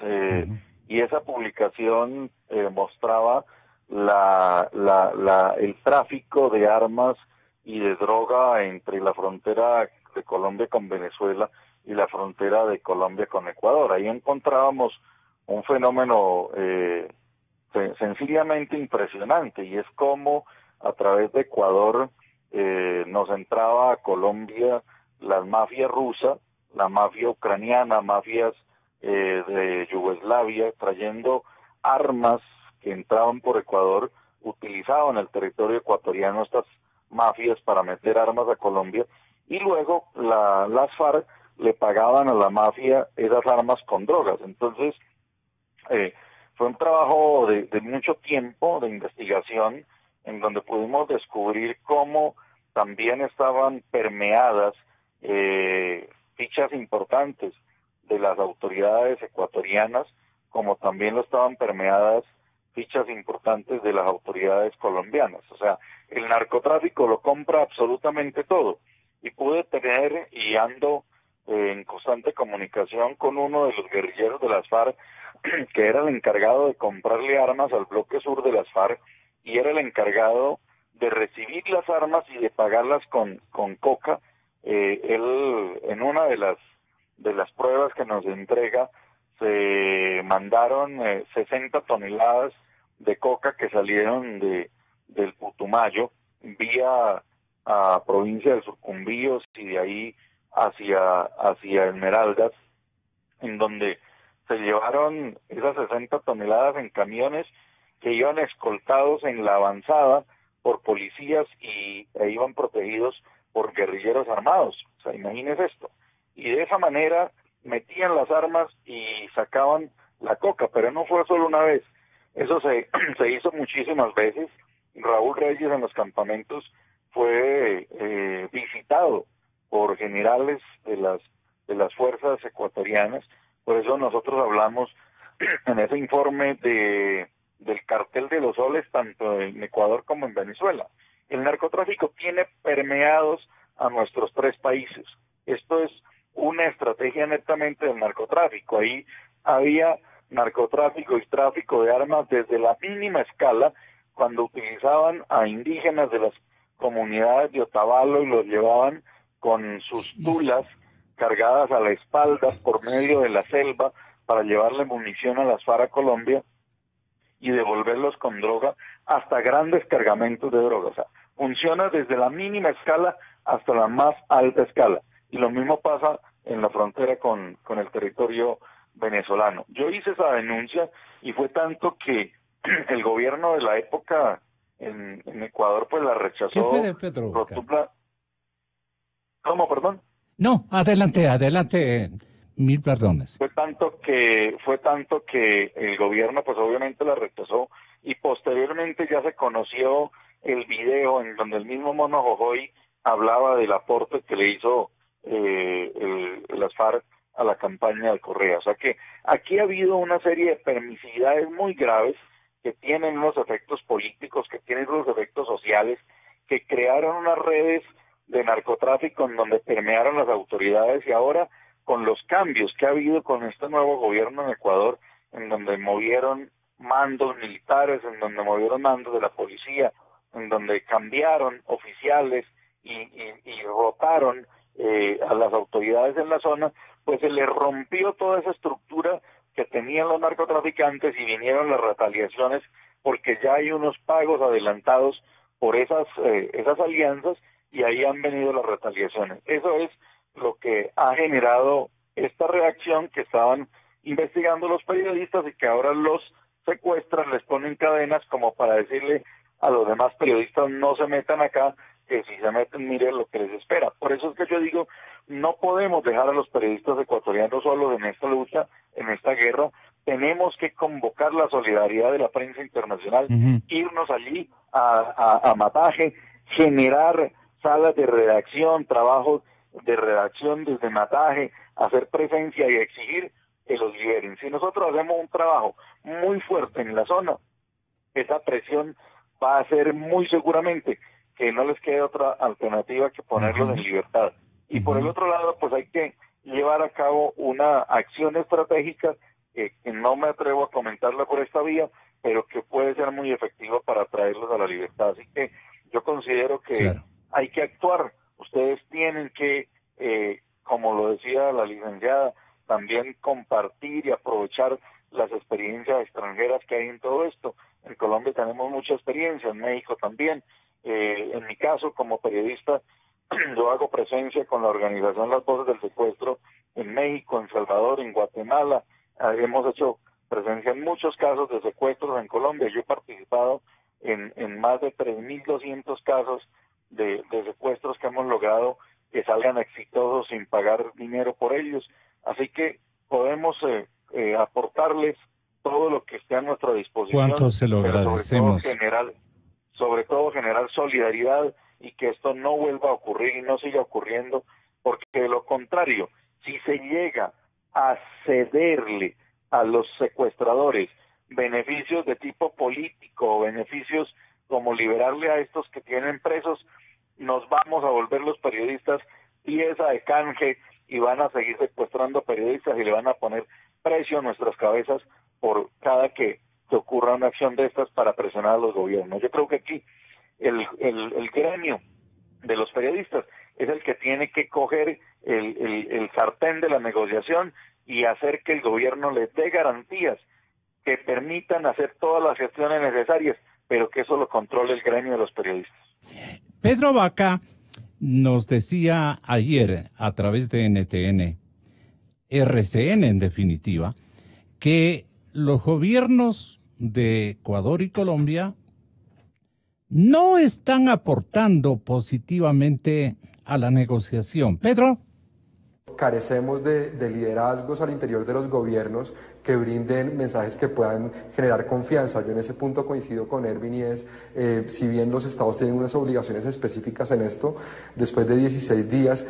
y esa publicación mostraba el tráfico de armas y de droga entre la frontera de Colombia con Venezuela y la frontera de Colombia con Ecuador. Ahí encontrábamos un fenómeno sencillamente impresionante, y es como a través de Ecuador nos entraba a Colombia la mafia rusa, la mafia ucraniana, mafias de Yugoslavia, trayendo armas que entraban por Ecuador, utilizaban el territorio ecuatoriano estas mafias para meter armas a Colombia, y luego las FARC le pagaban a la mafia esas armas con drogas. Entonces, fue un trabajo de mucho tiempo de investigación, en donde pudimos descubrir cómo también estaban permeadas fichas importantes de las autoridades ecuatorianas, como también lo estaban permeadas fichas importantes de las autoridades colombianas. O sea, el narcotráfico lo compra absolutamente todo, y pude tener, y ando en constante comunicación con uno de los guerrilleros de las FARC, que era el encargado de comprarle armas al bloque sur de las FARC, y era el encargado de recibir las armas y de pagarlas con coca. Él, en una de las pruebas que nos entrega, se mandaron 60 toneladas de coca que salieron del Putumayo vía a provincia de Sucumbíos y de ahí hacia Esmeraldas, en donde se llevaron esas 60 toneladas en camiones que iban escoltados en la avanzada por policías e iban protegidos por guerrilleros armados. O sea, imagínese esto. Y de esa manera metían las armas y sacaban la coca, pero no fue solo una vez. Eso se hizo muchísimas veces. Raúl Reyes en los campamentos fue visitado por generales de las fuerzas ecuatorianas. Por eso nosotros hablamos en ese informe del cartel de los soles, tanto en Ecuador como en Venezuela. El narcotráfico tiene permeados a nuestros 3 países. Esto es una estrategia netamente del narcotráfico. Ahí había narcotráfico y tráfico de armas desde la mínima escala, cuando utilizaban a indígenas de las comunidades de Otavalo y los llevaban con sus tulas cargadas a la espalda por medio de la selva para llevarle munición a las FARC a Colombia y devolverlos con droga, hasta grandes cargamentos de droga. O sea, funciona desde la mínima escala hasta la más alta escala. Y lo mismo pasa en la frontera con el territorio venezolano. Yo hice esa denuncia y fue tanto que el gobierno de la época en Ecuador pues la rechazó. ¿Qué fue de Pedro? ¿Cómo, perdón? No, adelante, mil perdones. Fue tanto que el gobierno pues obviamente la rechazó, y posteriormente ya se conoció el video en donde el mismo Mono Jojoy hablaba del aporte que le hizo las FARC a la campaña de Correa. O sea que aquí ha habido una serie de permisividades muy graves que tienen unos efectos políticos, que tienen unos efectos sociales, que crearon unas redes de narcotráfico en donde permearon las autoridades, y ahora con los cambios que ha habido con este nuevo gobierno en Ecuador, en donde movieron mandos militares, en donde movieron mandos de la policía, en donde cambiaron oficiales y rotaron a las autoridades en la zona, pues se les rompió toda esa estructura que tenían los narcotraficantes y vinieron las retaliaciones, porque ya hay unos pagos adelantados por esas alianzas, y ahí han venido las retaliaciones. Eso es lo que ha generado esta reacción que estaban investigando los periodistas y que ahora los secuestran, les ponen cadenas como para decirle a los demás periodistas no se metan acá, que si se meten miren lo que les espera. Por eso es que yo digo, no podemos dejar a los periodistas ecuatorianos solos en esta lucha, en esta guerra. Tenemos que convocar la solidaridad de la prensa internacional, irnos allí a Mataje, generar salas de redacción, trabajos de redacción desde Mataje, hacer presencia y exigir que los liberen. Si nosotros hacemos un trabajo muy fuerte en la zona, esa presión va a ser muy seguramente que no les quede otra alternativa que ponerlos en libertad. Y por el otro lado, pues hay que llevar a cabo una acción estratégica que no me atrevo a comentarla por esta vía, pero que puede ser muy efectiva para traerlos a la libertad. Así que yo considero que hay que actuar. Ustedes tienen que, como lo decía la licenciada, también compartir y aprovechar las experiencias extranjeras que hay en todo esto. En Colombia tenemos mucha experiencia, en México también. En mi caso, como periodista, yo hago presencia con la organización Las Voces del Secuestro en México, en Salvador, en Guatemala. Hemos hecho presencia en muchos casos de secuestros en Colombia. Yo he participado en más de 3.200 casos de secuestros que hemos logrado que salgan exitosos sin pagar dinero por ellos. Así que podemos aportarles todo lo que esté a nuestra disposición. ¿Cuánto se lo agradecemos? Sobre todo generar solidaridad y que esto no vuelva a ocurrir y no siga ocurriendo, porque de lo contrario, si se llega a cederle a los secuestradores beneficios de tipo político o beneficios como liberarle a estos que tienen presos, nos vamos a volver los periodistas pieza de canje y van a seguir secuestrando periodistas y le van a poner precio a nuestras cabezas por cada que ocurra una acción de estas para presionar a los gobiernos. Yo creo que aquí el gremio de los periodistas es el que tiene que coger el sartén de la negociación y hacer que el gobierno les dé garantías que permitan hacer todas las gestiones necesarias, pero que eso lo controle el gremio de los periodistas. Pedro Vaca nos decía ayer a través de NTN, RCN en definitiva, que los gobiernos de Ecuador y Colombia no están aportando positivamente a la negociación. Pedro. Carecemos de liderazgos al interior de los gobiernos que brinden mensajes que puedan generar confianza. Yo en ese punto coincido con Erwin y es, si bien los estados tienen unas obligaciones específicas en esto, después de 16 días,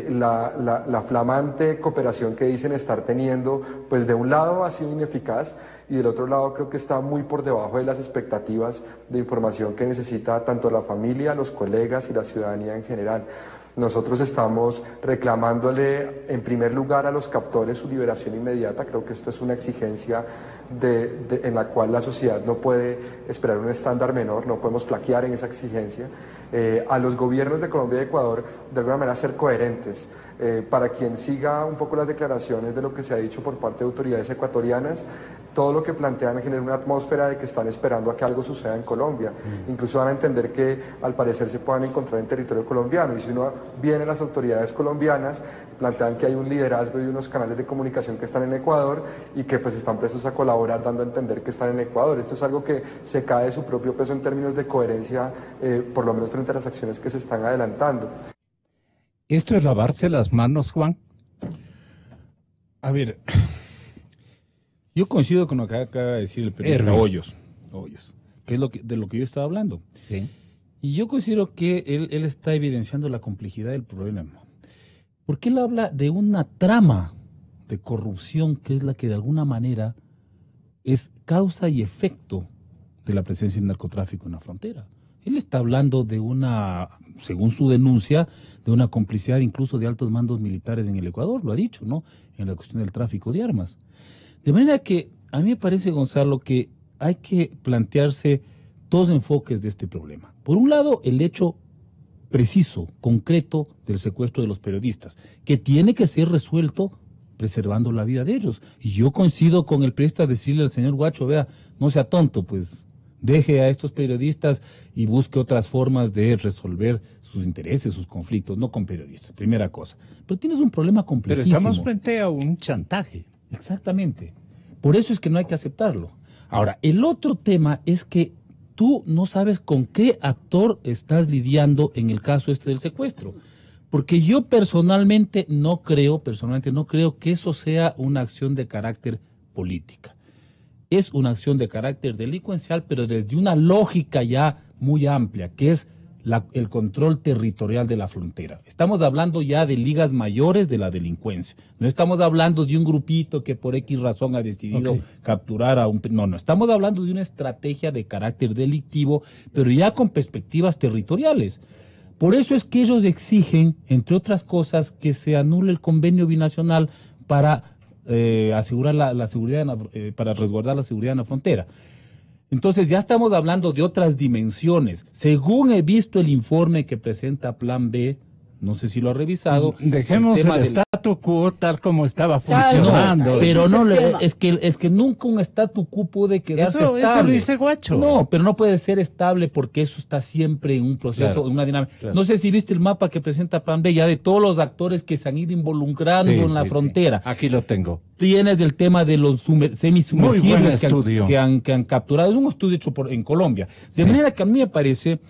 la flamante cooperación que dicen estar teniendo, pues de un lado ha sido ineficaz y del otro lado creo que está muy por debajo de las expectativas de información que necesita tanto la familia, los colegas y la ciudadanía en general. Nosotros estamos reclamándole en primer lugar a los captores su liberación inmediata. Creo que esto es una exigencia en la cual la sociedad no puede esperar un estándar menor, no podemos flaquear en esa exigencia. A los gobiernos de Colombia y Ecuador, de alguna manera, ser coherentes. Para quien siga un poco las declaraciones de lo que se ha dicho por parte de autoridades ecuatorianas, todo lo que plantean genera una atmósfera de que están esperando a que algo suceda en Colombia. Incluso van a entender que al parecer se puedan encontrar en territorio colombiano, y si uno viene a las autoridades colombianas, plantean que hay un liderazgo y unos canales de comunicación que están en Ecuador y que pues están prestos a colaborar, dando a entender que están en Ecuador. Esto es algo que se cae de su propio peso en términos de coherencia, por lo menos frente a las acciones que se están adelantando. ¿Esto es lavarse las manos, Juan? A ver, yo coincido con lo que acaba de decir el periodista Hoyos, que es de lo que yo estaba hablando. Sí. Y yo considero que él está evidenciando la complejidad del problema. Porque él habla de una trama de corrupción que es la que de alguna manera es causa y efecto de la presencia del narcotráfico en la frontera. Él está hablando de una, según su denuncia, de una complicidad incluso de altos mandos militares en el Ecuador, lo ha dicho, ¿no? En la cuestión del tráfico de armas. De manera que a mí me parece, Gonzalo, que hay que plantearse dos enfoques de este problema. Por un lado, el hecho preciso, concreto del secuestro de los periodistas, que tiene que ser resuelto preservando la vida de ellos. Y yo coincido con el periodista decirle al señor Guacho, vea, no sea tonto, pues deje a estos periodistas y busque otras formas de resolver sus intereses, sus conflictos, no con periodistas, primera cosa. Pero tienes un problema complejísimo. Pero estamos frente a un chantaje. Exactamente. Por eso es que no hay que aceptarlo. Ahora, el otro tema es que tú no sabes con qué actor estás lidiando en el caso este del secuestro. Porque yo personalmente no creo que eso sea una acción de carácter política. Es una acción de carácter delincuencial, pero desde una lógica ya muy amplia, que es el control territorial de la frontera. Estamos hablando ya de ligas mayores de la delincuencia. No estamos hablando de un grupito que por X razón ha decidido capturar a un... No, estamos hablando de una estrategia de carácter delictivo, pero ya con perspectivas territoriales. Por eso es que ellos exigen, entre otras cosas, que se anule el convenio binacional para asegurar la seguridad, para resguardar la seguridad en la frontera. Entonces ya estamos hablando de otras dimensiones. Según he visto el informe que presenta Plan B, no sé si lo ha revisado. Dejemos el statu quo tal como estaba funcionando. No, pero no, es que nunca un statu quo puede quedarse estable. Eso dice Guacho. No, pero no puede ser estable porque eso está siempre en un proceso, en una dinámica. Claro. No sé si viste el mapa que presenta Plan B, ya de todos los actores que se han ido involucrando en la frontera. Sí. Aquí lo tengo. Tienes el tema de los semisumergibles que han capturado. Es un estudio hecho en Colombia. De manera que a mí me parece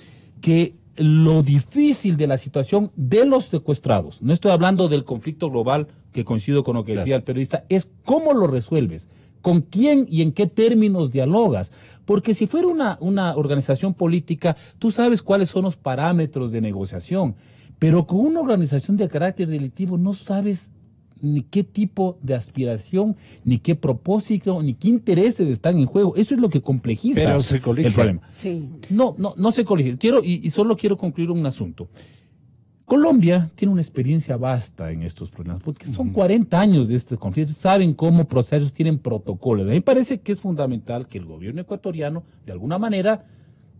que lo difícil de la situación de los secuestrados, no estoy hablando del conflicto global, que coincido con lo que decía el periodista, es cómo lo resuelves, con quién y en qué términos dialogas. Porque si fuera una organización política, tú sabes cuáles son los parámetros de negociación, pero con una organización de carácter delictivo no sabes ni qué tipo de aspiración, ni qué propósito, ni qué intereses están en juego. Eso es lo que complejiza el problema. Sí. No se colige. Solo quiero concluir un asunto. Colombia tiene una experiencia vasta en estos problemas, porque son 40 años de este conflicto, saben cómo procesos, tienen protocolos. A mí me parece que es fundamental que el gobierno ecuatoriano, de alguna manera,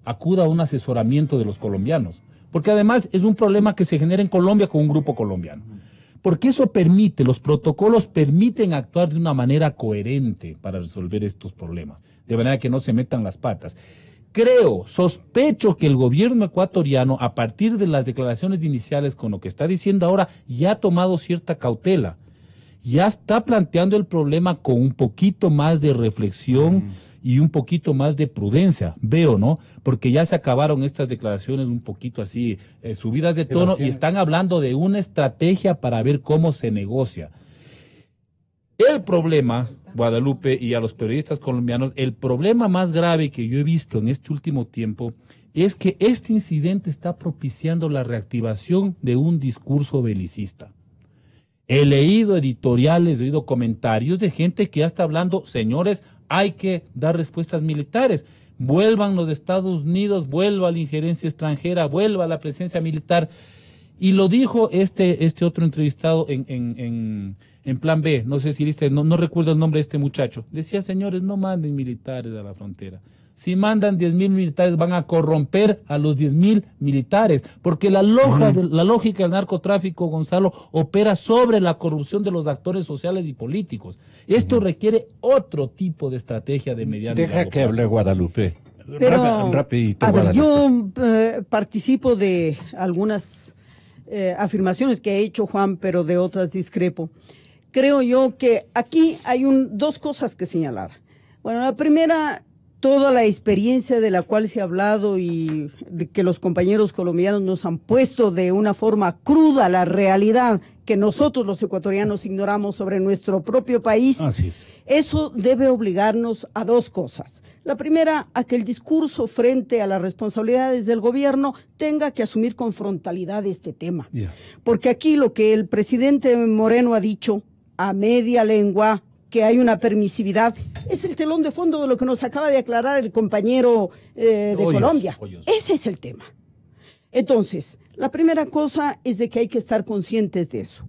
acuda a un asesoramiento de los colombianos, porque además es un problema que se genera en Colombia con un grupo colombiano. Porque eso permite, los protocolos permiten actuar de una manera coherente para resolver estos problemas, de manera que no se metan las patas. Sospecho que el gobierno ecuatoriano, a partir de las declaraciones iniciales con lo que está diciendo ahora, ya ha tomado cierta cautela, ya está planteando el problema con un poquito más de reflexión y un poquito más de prudencia, ¿no? Porque ya se acabaron estas declaraciones un poquito así, subidas de tono, y están hablando de una estrategia para ver cómo se negocia. El problema, Guadalupe, y a los periodistas colombianos, el problema más grave que yo he visto en este último tiempo es que este incidente está propiciando la reactivación de un discurso belicista. He leído editoriales, he oído comentarios de gente que ya está hablando, señores, hay que dar respuestas militares. Vuelvan los Estados Unidos, vuelva la injerencia extranjera, vuelva la presencia militar. Y lo dijo este otro entrevistado en Plan B, no sé si viste, no recuerdo el nombre de este muchacho. Decía, señores, no manden militares a la frontera. Si mandan 10,000 militares, van a corromper a los 10,000 militares, porque la lógica del narcotráfico, Gonzalo, opera sobre la corrupción de los actores sociales y políticos. Esto requiere otro tipo de estrategia de mediano y largo plazo. Deja que hable Guadalupe. Pero, rapidito, a ver, Guadalupe. yo participo de algunas afirmaciones que ha hecho Juan, pero de otras discrepo. Creo yo que aquí hay dos cosas que señalar. Bueno, la primera, toda la experiencia de la cual se ha hablado y de que los compañeros colombianos nos han puesto de una forma cruda la realidad que nosotros los ecuatorianos ignoramos sobre nuestro propio país. Así es. Eso debe obligarnos a dos cosas. La primera, a que el discurso frente a las responsabilidades del gobierno tenga que asumir con frontalidad este tema. Porque aquí lo que el presidente Moreno ha dicho a media lengua, que hay una permisividad. Es el telón de fondo de lo que nos acaba de aclarar el compañero de Colombia. Ese es el tema. Entonces, la primera cosa es de que hay que estar conscientes de eso.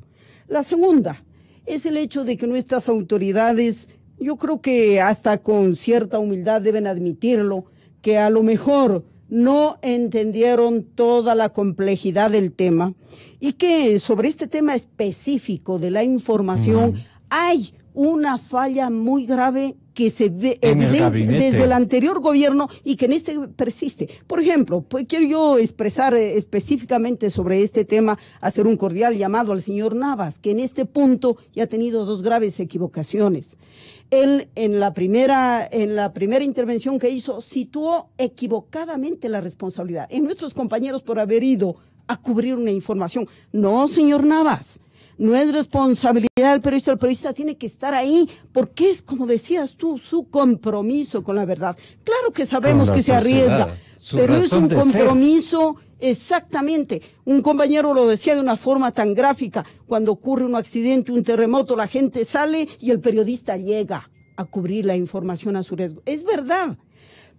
La segunda es el hecho de que nuestras autoridades, yo creo que hasta con cierta humildad deben admitirlo, que a lo mejor no entendieron toda la complejidad del tema y que sobre este tema específico de la información hay una falla muy grave que se ve desde el anterior gobierno y que en este persiste. Por ejemplo, pues quiero yo expresar específicamente sobre este tema, hacer un cordial llamado al señor Navas, que en este punto ya ha tenido 2 graves equivocaciones. Él en la primera intervención que hizo situó equivocadamente la responsabilidad en nuestros compañeros por haber ido a cubrir una información. No, señor Navas. No es responsabilidad del periodista, el periodista tiene que estar ahí, porque es, como decías tú, su compromiso con la verdad. Claro que sabemos que se arriesga, pero es un compromiso, exactamente. Un compañero lo decía de una forma tan gráfica, cuando ocurre un accidente, un terremoto, la gente sale y el periodista llega a cubrir la información a su riesgo. Es verdad,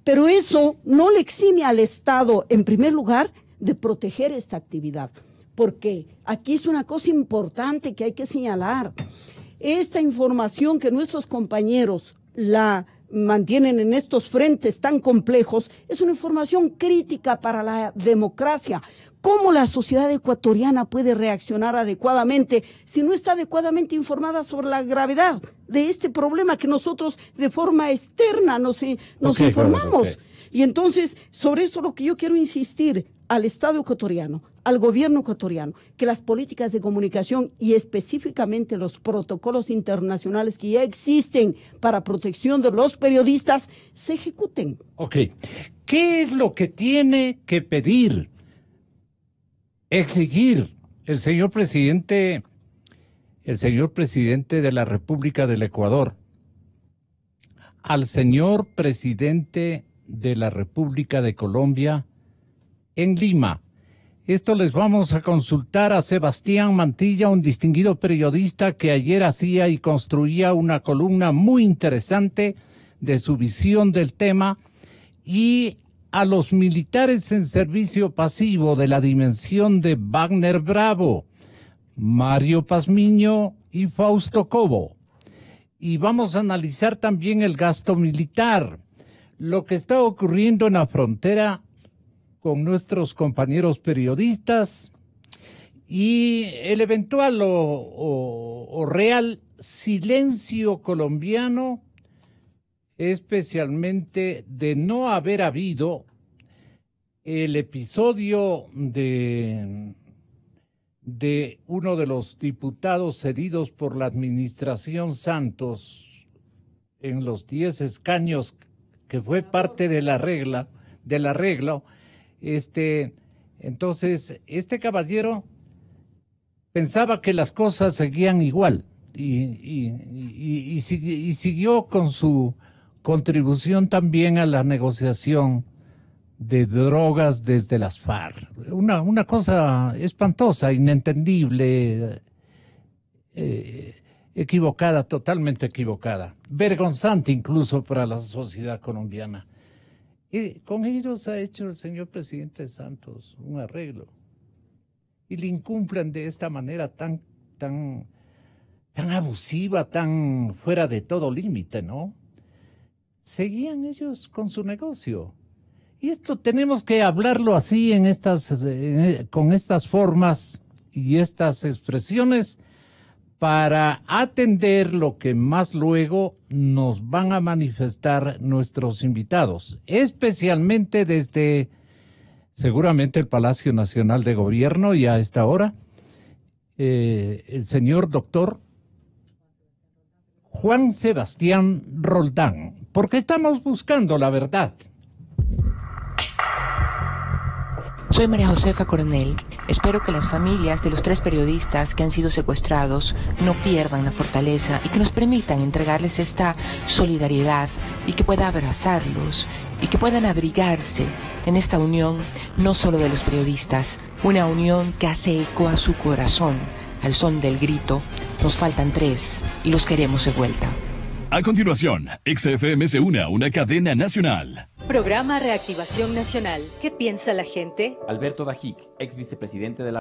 pero eso no le exime al Estado, en primer lugar, de proteger esta actividad. Porque aquí es una cosa importante que hay que señalar. Esta información que nuestros compañeros la mantienen en estos frentes tan complejos es una información crítica para la democracia. ¿Cómo la sociedad ecuatoriana puede reaccionar adecuadamente si no está adecuadamente informada sobre la gravedad de este problema que nosotros de forma externa nos informamos? Y entonces, sobre esto lo que yo quiero insistir al Estado ecuatoriano, al gobierno ecuatoriano, que las políticas de comunicación y específicamente los protocolos internacionales que ya existen para protección de los periodistas se ejecuten. Ok. ¿Qué es lo que tiene que pedir, exigir el señor presidente de la República del Ecuador al señor presidente de la República de Colombia en Lima? Esto les vamos a consultar a Sebastián Mantilla, un distinguido periodista que ayer hacía y construía una columna muy interesante de su visión del tema, y a los militares en servicio pasivo de la dimensión de Wagner Bravo, Mario Pazmiño y Fausto Cobo. Y vamos a analizar también el gasto militar, lo que está ocurriendo en la frontera con nuestros compañeros periodistas y el eventual o real silencio colombiano, especialmente de no haber habido el episodio de uno de los diputados heridos por la administración Santos en los 10 escaños que fue parte del arreglo. Entonces, este caballero pensaba que las cosas seguían igual y siguió con su contribución también a la negociación de drogas desde las FARC. Una cosa espantosa, inentendible, equivocada, totalmente equivocada, vergonzante incluso para la sociedad colombiana. Y con ellos ha hecho el señor presidente Santos un arreglo. Y le incumplen de esta manera tan abusiva, tan fuera de todo límite, ¿no? Seguían ellos con su negocio. Y esto tenemos que hablarlo así con estas formas y estas expresiones para atender lo que más luego nos van a manifestar nuestros invitados, especialmente desde seguramente el Palacio Nacional de Gobierno, y a esta hora el señor doctor Juan Sebastián Roldán, porque estamos buscando la verdad. Soy María Josefa Coronel. Espero que las familias de los 3 periodistas que han sido secuestrados no pierdan la fortaleza y que nos permitan entregarles esta solidaridad y que pueda abrazarlos y que puedan abrigarse en esta unión no solo de los periodistas, una unión que hace eco a su corazón al son del grito: nos faltan 3 y los queremos de vuelta. A continuación, XFM se une a una cadena nacional. Programa Reactivación Nacional. ¿Qué piensa la gente? Alberto Dajic, ex vicepresidente de la